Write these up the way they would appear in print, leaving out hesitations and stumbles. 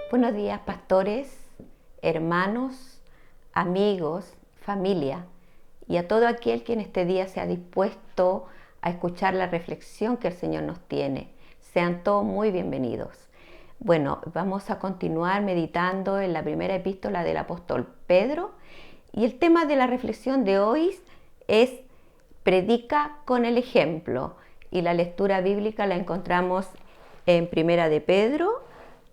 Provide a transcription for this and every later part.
Buenos días, pastores, hermanos, amigos, familia y a todo aquel que en este día se ha dispuesto a escuchar la reflexión que el Señor nos tiene. Sean todos muy bienvenidos. Bueno, vamos a continuar meditando en la primera epístola del apóstol Pedro y el tema de la reflexión de hoy es predica con el ejemplo y la lectura bíblica la encontramos en Primera de Pedro,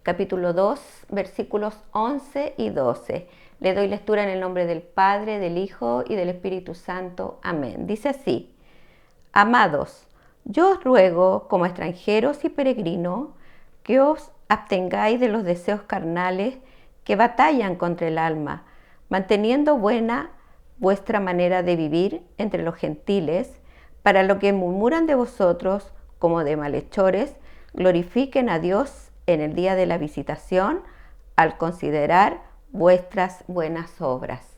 capítulo 2, versículos 11 y 12. Le doy lectura en el nombre del Padre, del Hijo y del Espíritu Santo. Amén. Dice así: Amados, yo os ruego, como extranjeros y peregrinos, que os abstengáis de los deseos carnales que batallan contra el alma, manteniendo buena vuestra manera de vivir entre los gentiles, para lo que murmuran de vosotros como de malhechores, glorifiquen a Dios en el día de la visitación al considerar vuestras buenas obras.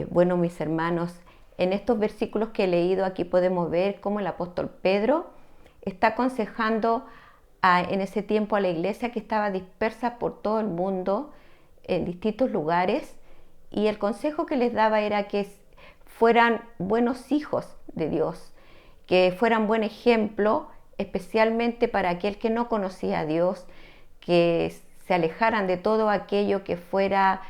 Bueno, mis hermanos, en estos versículos que he leído aquí podemos ver cómo el apóstol Pedro está aconsejando en ese tiempo a la iglesia que estaba dispersa por todo el mundo en distintos lugares, y el consejo que les daba era que fueran buenos hijos de Dios, que fueran buen ejemplo, especialmente para aquel que no conocía a Dios, que se alejaran de todo aquello que fuera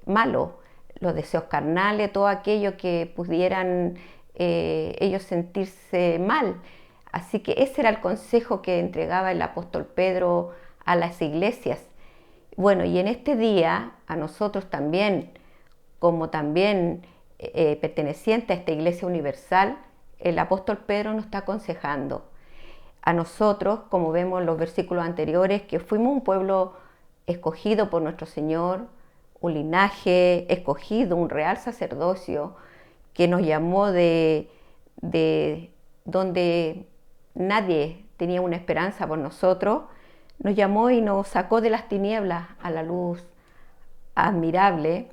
malo, los deseos carnales, todo aquello que pudieran ellos sentirse mal. Así que ese era el consejo que entregaba el apóstol Pedro a las iglesias. Bueno, y en este día a nosotros también, como también perteneciente a esta iglesia universal, el apóstol Pedro nos está aconsejando a nosotros, como vemos en los versículos anteriores, que fuimos un pueblo escogido por nuestro Señor, un linaje escogido, un real sacerdocio que nos llamó de donde nadie tenía una esperanza por nosotros, nos llamó y nos sacó de las tinieblas a la luz admirable,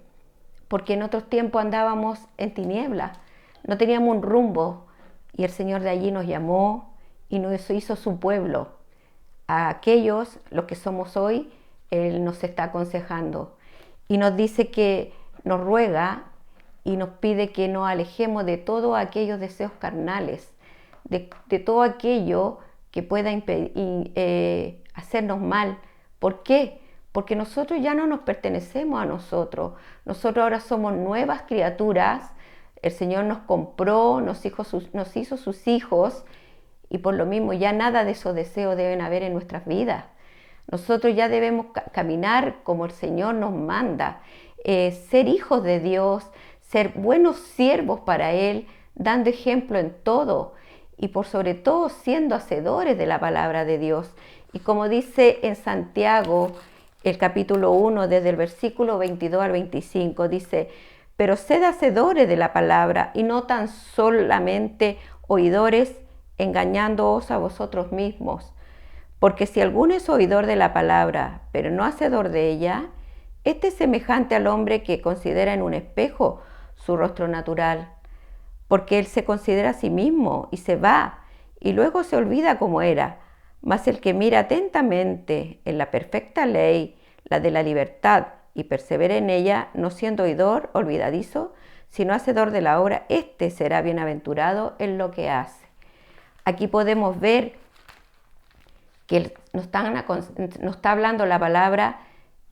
porque en otros tiempos andábamos en tinieblas, no teníamos un rumbo, y el Señor de allí nos llamó y nos hizo su pueblo. A aquellos, los que somos hoy, Él nos está aconsejando y nos dice que nos ruega y nos pide que nos alejemos de todos aquellos deseos carnales, de todo aquello que pueda hacernos mal. ¿Por qué? Porque nosotros ya no nos pertenecemos a nosotros. Nosotros ahora somos nuevas criaturas. El Señor nos compró, nos hizo sus hijos, y por lo mismo ya nada de esos deseos deben haber en nuestras vidas. Nosotros ya debemos caminar como el Señor nos manda, ser hijos de Dios, ser buenos siervos para Él, dando ejemplo en todo y por sobre todo siendo hacedores de la palabra de Dios. Y como dice en Santiago, el capítulo 1, desde el versículo 22 al 25, dice: pero sed hacedores de la palabra y no tan solamente oidores, engañándoos a vosotros mismos. Porque si alguno es oidor de la palabra, pero no hacedor de ella, este es semejante al hombre que considera en un espejo su rostro natural, porque él se considera a sí mismo y se va, y luego se olvida cómo era. Mas el que mira atentamente en la perfecta ley, la de la libertad, y persevera en ella, no siendo oidor olvidadizo, sino hacedor de la obra, éste será bienaventurado en lo que hace. Aquí podemos ver que nos está hablando la palabra,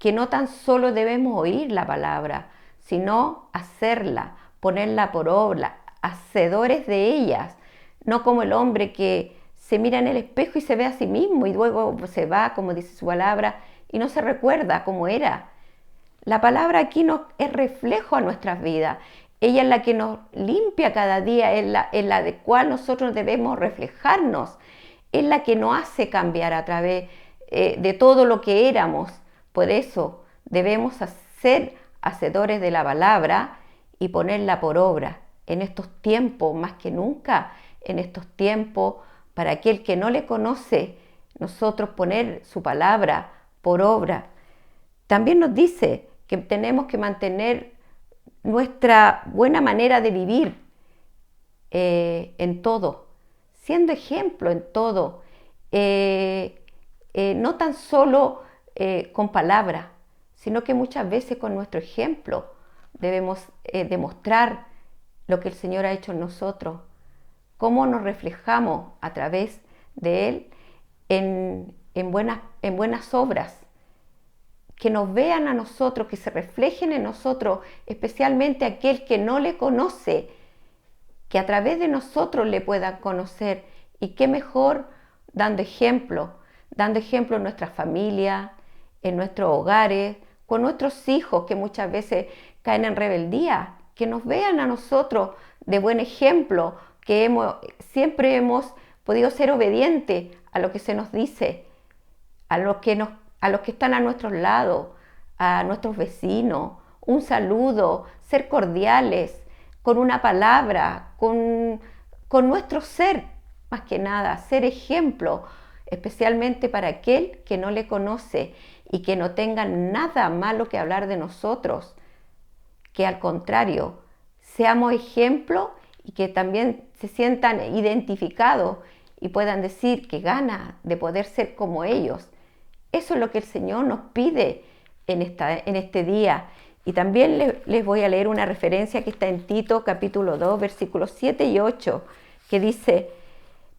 que no tan solo debemos oír la palabra, sino hacerla, ponerla por obra, hacedores de ellas, no como el hombre que se mira en el espejo y se ve a sí mismo y luego se va, como dice su palabra, y no se recuerda cómo era. La palabra aquí es reflejo a nuestras vidas. Ella es la que nos limpia cada día, es la de cual nosotros debemos reflejarnos, es la que nos hace cambiar a través de todo lo que éramos. Por eso debemos ser hacedores de la palabra y ponerla por obra. En estos tiempos, más que nunca, en estos tiempos, para aquel que no le conoce, nosotros poner su palabra por obra. También nos dice que tenemos que mantener nuestra buena manera de vivir en todo, siendo ejemplo en todo, no tan solo con palabras, sino que muchas veces con nuestro ejemplo debemos demostrar lo que el Señor ha hecho en nosotros, cómo nos reflejamos a través de Él en buenas obras, que nos vean a nosotros, que se reflejen en nosotros, especialmente aquel que no le conoce, que a través de nosotros le puedan conocer. Y qué mejor dando ejemplo en nuestra familia, en nuestros hogares, con nuestros hijos que muchas veces caen en rebeldía, que nos vean a nosotros de buen ejemplo, que siempre hemos podido ser obedientes a lo que se nos dice, a los que están a nuestros lados, a nuestros vecinos, un saludo, ser cordiales, con una palabra, con nuestro ser, más que nada, ser ejemplo, especialmente para aquel que no le conoce y que no tenga nada malo que hablar de nosotros, que al contrario, seamos ejemplo y que también se sientan identificados y puedan decir que gana de poder ser como ellos. Eso es lo que el Señor nos pide en este día. Y también les voy a leer una referencia que está en Tito capítulo 2, versículos 7 y 8, que dice: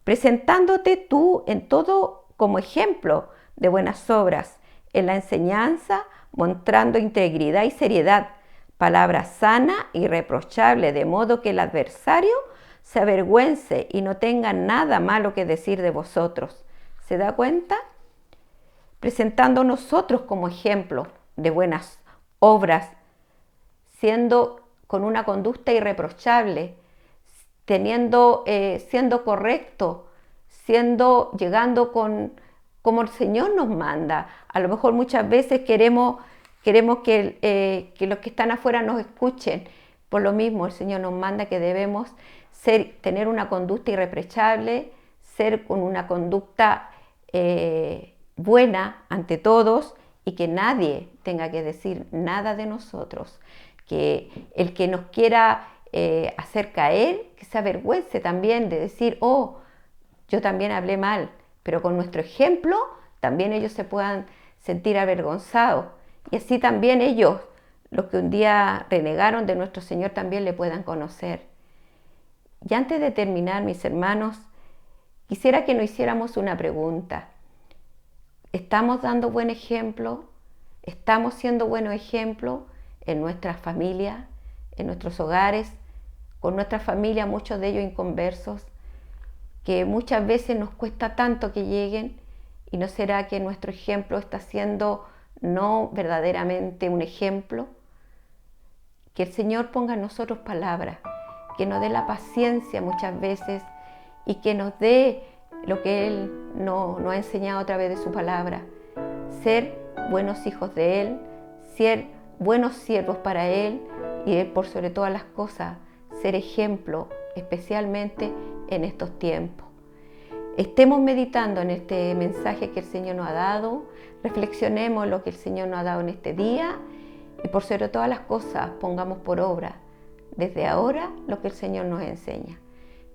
presentándote tú en todo como ejemplo de buenas obras, en la enseñanza, mostrando integridad y seriedad, palabra sana y irreprochable, de modo que el adversario se avergüence y no tenga nada malo que decir de vosotros. ¿Se da cuenta? Presentando nosotros como ejemplo de buenas obras, siendo con una conducta irreprochable, siendo correcto, llegando como el Señor nos manda. A lo mejor muchas veces queremos que los que están afuera nos escuchen. Por lo mismo, el Señor nos manda que debemos tener una conducta irreprochable, ser con una conducta buena ante todos y que nadie tenga que decir nada de nosotros. Que el que nos quiera hacer caer, que se avergüence también de decir: oh, yo también hablé mal, pero con nuestro ejemplo también ellos se puedan sentir avergonzados. Y así también ellos, los que un día renegaron de nuestro Señor, también le puedan conocer. Y antes de terminar, mis hermanos, quisiera que nos hiciéramos una pregunta. ¿Estamos dando buen ejemplo? ¿Estamos siendo buenos ejemplos en nuestras familias, en nuestros hogares, con nuestra familia, muchos de ellos inconversos, que muchas veces nos cuesta tanto que lleguen? ¿Y no será que nuestro ejemplo está siendo no verdaderamente un ejemplo? Que el Señor ponga en nosotros palabras, que nos dé la paciencia muchas veces y que nos dé lo que Él nos ha enseñado a través de su palabra. Ser buenos hijos de Él, ser buenos siervos para Él y por sobre todas las cosas, ser ejemplo, especialmente en estos tiempos. Estemos meditando en este mensaje que el Señor nos ha dado, reflexionemos en lo que el Señor nos ha dado en este día y por sobre todas las cosas pongamos por obra desde ahora lo que el Señor nos enseña.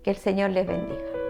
Que el Señor les bendiga.